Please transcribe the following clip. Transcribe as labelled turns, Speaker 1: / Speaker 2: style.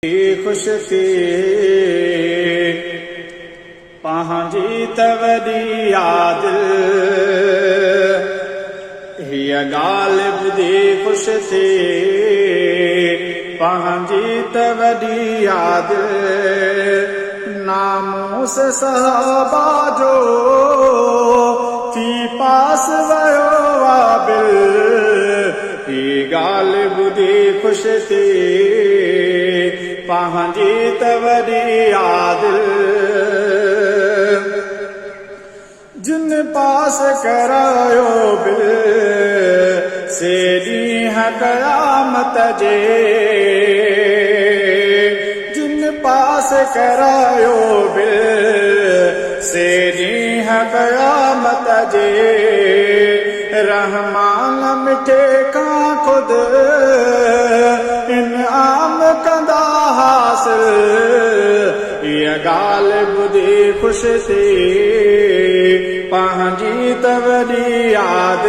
Speaker 1: खुश थी पंहिंजी तवॾी याद हीअ ॻाल्हि ॿुधी खुश थी पंहिंजी तवॾी याद नामूस सहाबा जो थी पास वियो वाबिल हीअ ॻाल्हि ॿुधी खुश थी पंहिंजी तवॾी याद जिन पास करायो बिल से ॾींहं क़यामत जे जिन पास करायो बिल से ॾींहं क़यामत जे रहमान मिठे खां ख़ुदि इनाम कंदा हासिल हीअ ॻाल्हि ॿुधी खुश थी पंहिंजी तवॾी याद